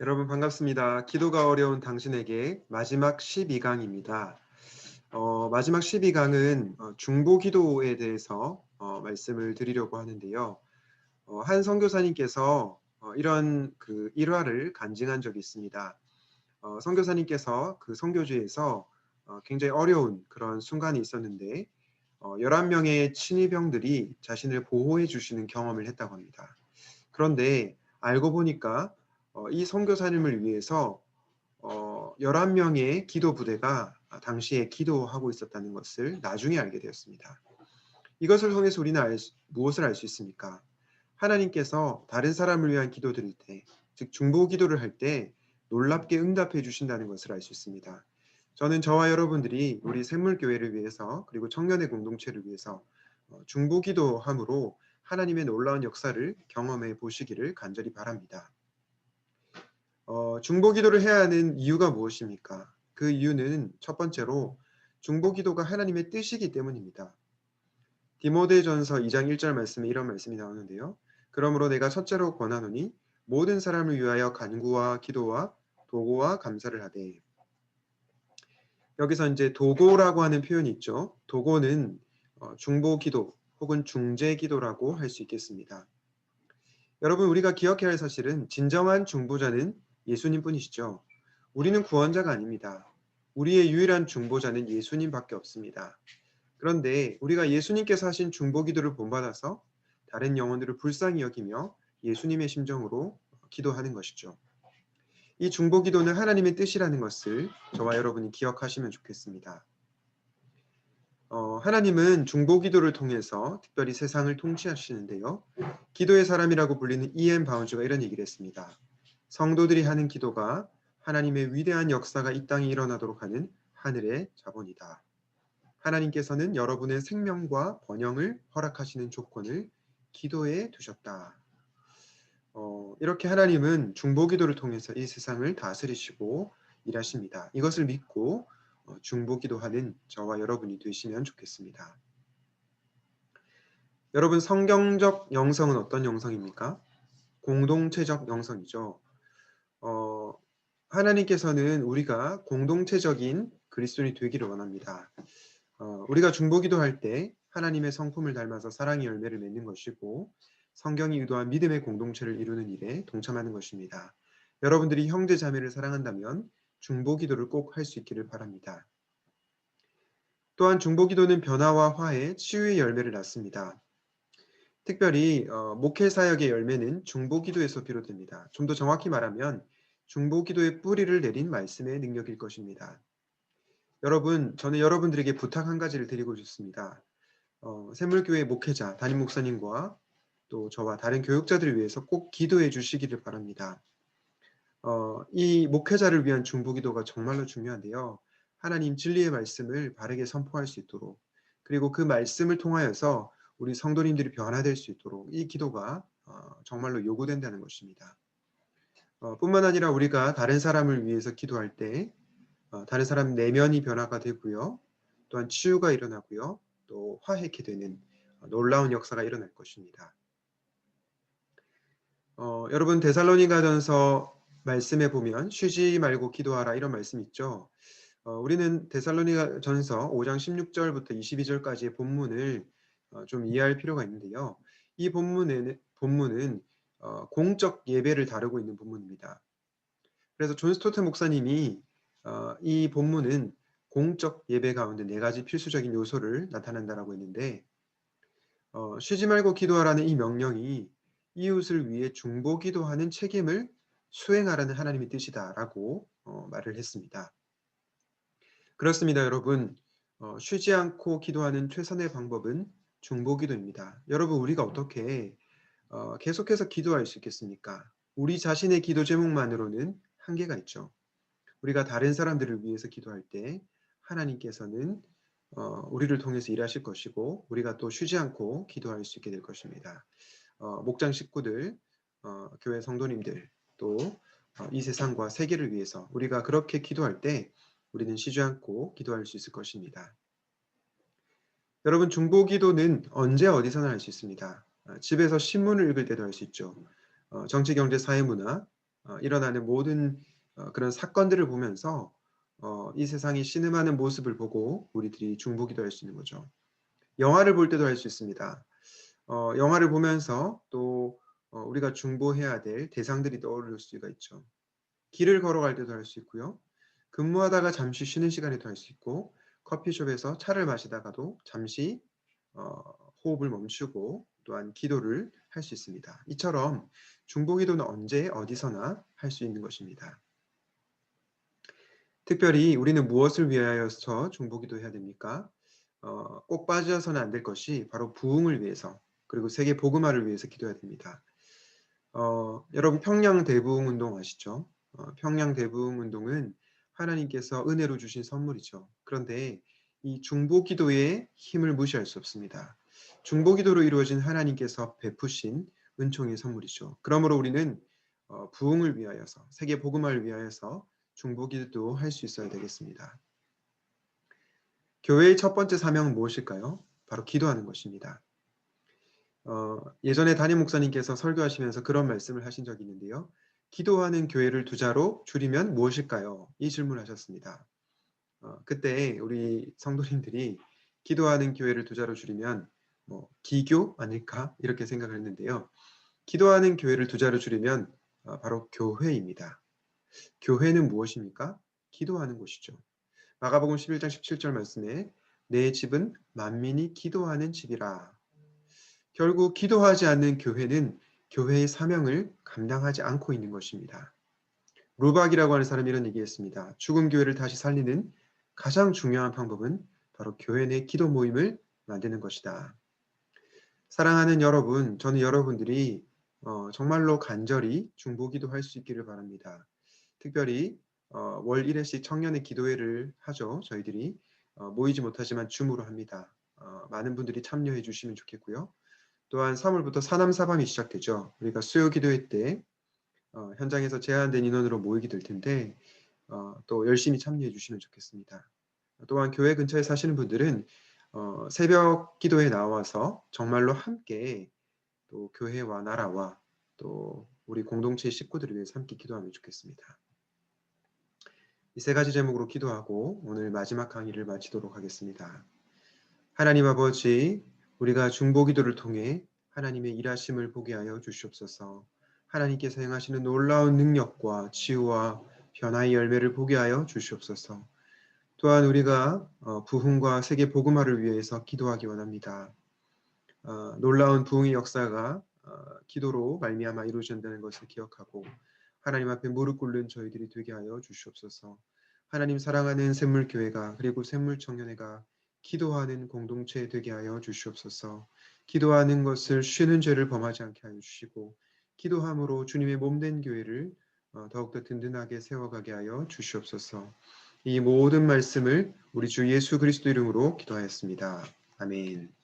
여러분 반갑습니다. 기도가 어려운 당신에게 마지막 12강입니다. 마지막 12강은 중보 기도에 대해서 말씀을 드리려고 하는데요. 한 선교사님께서 이런 그 일화를 간증한 적이 있습니다. 선교사님께서 그 선교지에서 굉장히 어려운 그런 순간이 있었는데 11명의 친위병들이 자신을 보호해 주시는 경험을 했다고 합니다. 그런데 알고 보니까 이 선교사님을 위해서 11명의 기도 부대가 당시에 기도하고 있었다는 것을 나중에 알게 되었습니다. 이것을 통해서 우리는 무엇을 알 수 있습니까? 하나님께서 다른 사람을 위한 기도 드릴 때, 즉 중보 기도를 할 때 놀랍게 응답해 주신다는 것을 알 수 있습니다. 저는 저와 여러분들이 우리 샘물교회를 위해서 그리고 청년의 공동체를 위해서 중보 기도함으로 하나님의 놀라운 역사를 경험해 보시기를 간절히 바랍니다. 중보 기도를 해야 하는 이유가 무엇입니까? 그 이유는 첫 번째로 중보 기도가 하나님의 뜻이기 때문입니다. 디모데전서 2장 1절 말씀에 이런 말씀이 나오는데요. 그러므로 내가 첫째로 권하노니 모든 사람을 위하여 간구와 기도와 도고와 감사를 하되. 여기서 이제 도고라고 하는 표현이 있죠. 도고는 중보 기도 혹은 중재 기도라고 할 수 있겠습니다. 여러분, 우리가 기억해야 할 사실은 진정한 중보자는 예수님뿐이시죠. 우리는 구원자가 아닙니다. 우리의 유일한 중보자는 예수님밖에 없습니다. 그런데 우리가 예수님께서 하신 중보 기도를 본받아서 다른 영혼들을 불쌍히 여기며 예수님의 심정으로 기도하는 것이죠. 이 중보 기도는 하나님의 뜻이라는 것을 저와 여러분이 기억하시면 좋겠습니다. 하나님은 중보 기도를 통해서 특별히 세상을 통치하시는데요. 기도의 사람이라고 불리는 E.M. 바운즈가 이런 얘기를 했습니다. 성도들이 하는 기도가 하나님의 위대한 역사가 이 땅에 일어나도록 하는 하늘의 자본이다. 하나님께서는 여러분의 생명과 번영을 허락하시는 조건을 기도에 두셨다. 이렇게 하나님은 중보 기도를 통해서 이 세상을 다스리시고 일하십니다. 이것을 믿고 중보 기도하는 저와 여러분이 되시면 좋겠습니다. 여러분, 성경적 영성은 어떤 영성입니까? 공동체적 영성이죠. 하나님께서는 우리가 공동체적인 그리스도인이 되기를 원합니다. 우리가 중보 기도할 때 하나님의 성품을 닮아서 사랑의 열매를 맺는 것이고 성경이 의도한 믿음의 공동체를 이루는 일에 동참하는 것입니다. 여러분들이 형제 자매를 사랑한다면 중보 기도를 꼭 할 수 있기를 바랍니다. 또한 중보 기도는 변화와 화해, 치유의 열매를 낳습니다. 특별히 목회 사역의 열매는 중보 기도에서 비롯됩니다. 좀 더 정확히 말하면 중보 기도의 뿌리를 내린 말씀의 능력일 것입니다. 여러분, 저는 여러분들에게 부탁 한 가지를 드리고 싶습니다. 샘물교회 목회자, 담임 목사님과 또 저와 다른 교육자들을 위해서 꼭 기도해 주시기를 바랍니다. 이 목회자를 위한 중보 기도가 정말로 중요한데요. 하나님 진리의 말씀을 바르게 선포할 수 있도록, 그리고 그 말씀을 통하여서 우리 성도님들이 변화될 수 있도록 이 기도가 정말로 요구된다는 것입니다. 뿐만 아니라 우리가 다른 사람을 위해서 기도할 때 다른 사람 내면이 변화가 되고요. 또한 치유가 일어나고요. 또 화해케 되는 놀라운 역사가 일어날 것입니다. 여러분, 데살로니가전서 말씀에 보면 쉬지 말고 기도하라 이런 말씀 있죠. 우리는 데살로니가전서 5장 16절부터 22절까지의 본문을 좀 이해할 필요가 있는데요. 이 본문은 공적 예배를 다루고 있는 본문입니다. 그래서 존 스토트 목사님이 이 본문은 공적 예배 가운데 4가지 필수적인 요소를 나타낸다라고 했는데 쉬지 말고 기도하라는 이 명령이 이웃을 위해 중보 기도하는 책임을 수행하라는 하나님의 뜻이다라고 말을 했습니다. 그렇습니다, 여러분. 쉬지 않고 기도하는 최선의 방법은 중보 기도입니다. 여러분, 우리가 어떻게 계속해서 기도할 수 있겠습니까? 우리 자신의 기도 제목만으로는 한계가 있죠. 우리가 다른 사람들을 위해서 기도할 때 하나님께서는 우리를 통해서 일하실 것이고 우리가 또 쉬지 않고 기도할 수 있게 될 것입니다. 목장 식구들, 교회 성도님들, 또 이 세상과 세계를 위해서 우리가 그렇게 기도할 때 우리는 쉬지 않고 기도할 수 있을 것입니다. 여러분, 중보 기도는 언제 어디서나 할 수 있습니다. 집에서 신문을 읽을 때도 할 수 있죠. 정치, 경제, 사회, 문화, 일어나는 모든 그런 사건들을 보면서 이 세상이 신음하는 모습을 보고 우리들이 중보기도할 수 있는 거죠. 영화를 볼 때도 할 수 있습니다. 영화를 보면서 또 우리가 중보해야 될 대상들이 떠오를 수가 있죠. 길을 걸어갈 때도 할 수 있고요. 근무하다가 잠시 쉬는 시간에도 할 수 있고 커피숍에서 차를 마시다가도 잠시 어 호흡을 멈추고 또한 기도를 할 수 있습니다. 이처럼 중보기도는 언제 어디서나 할 수 있는 것입니다. 특별히 우리는 무엇을 위하여서 중보기도해야 됩니까? 꼭 빠져서는 안 될 것이 바로 부흥을 위해서 그리고 세계 복음화를 위해서 기도해야 됩니다. 여러분 평양 대부흥 운동 아시죠? 평양 대부흥 운동은 하나님께서 은혜로 주신 선물이죠. 그런데 이 중보기도의 힘을 무시할 수 없습니다. 중보기도로 이루어진 하나님께서 베푸신 은총의 선물이죠. 그러므로 우리는 부흥을 위하여서 세계 복음화를 위하여서 중보기도 할 수 있어야 되겠습니다. 교회의 첫 번째 사명은 무엇일까요? 바로 기도하는 것입니다. 예전에 담임 목사님께서 설교하시면서 그런 말씀을 하신 적이 있는데요. 기도하는 교회를 두 자로 줄이면 무엇일까요? 이 질문을 하셨습니다. 그때 우리 성도님들이 기도하는 교회를 두 자로 줄이면 기교 아닐까 이렇게 생각을 했는데요. 기도하는 교회를 두 자로 줄이면 바로 교회입니다. 교회는 무엇입니까? 기도하는 곳이죠. 마가복음 11장 17절 말씀에 내 집은 만민이 기도하는 집이라. 결국 기도하지 않는 교회는 교회의 사명을 감당하지 않고 있는 것입니다. 루박이라고 하는 사람이 이런 얘기했습니다. 죽은 교회를 다시 살리는 가장 중요한 방법은 바로 교회 내 기도 모임을 만드는 것이다. 사랑하는 여러분, 저는 여러분들이 정말로 간절히 중보기도 할 수 있기를 바랍니다. 특별히 월 1회씩 청년의 기도회를 하죠. 저희들이 모이지 못하지만 줌으로 합니다. 많은 분들이 참여해 주시면 좋겠고요. 또한 3월부터 사남사방이 시작되죠. 우리가 수요 기도회 때 현장에서 제한된 인원으로 모이게 될 텐데 또 열심히 참여해 주시면 좋겠습니다. 또한 교회 근처에 사시는 분들은 새벽 기도에 나와서 정말로 함께 또 교회와 나라와 또 우리 공동체 식구들을 위해서 함께 기도하면 좋겠습니다. 이 세 가지 제목으로 기도하고 오늘 마지막 강의를 마치도록 하겠습니다. 하나님 아버지, 우리가 중보기도를 통해 하나님의 일하심을 보게 하여 주시옵소서. 하나님께서 행하시는 놀라운 능력과 치유와 변화의 열매를 보게 하여 주시옵소서. 또한 우리가 부흥과 세계 복음화를 위해서 기도하기 원합니다. 놀라운 부흥의 역사가 기도로 말미암아 이루어진다는 것을 기억하고 하나님 앞에 무릎 꿇는 저희들이 되게 하여 주시옵소서. 하나님 사랑하는 샘물교회가 그리고 샘물청년회가 기도하는 공동체 되게 하여 주시옵소서. 기도하는 것을 쉬는 죄를 범하지 않게 하여 주시고 기도함으로 주님의 몸된 교회를 더욱더 든든하게 세워가게 하여 주시옵소서. 이 모든 말씀을 우리 주 예수 그리스도 이름으로 기도하였습니다. 아멘.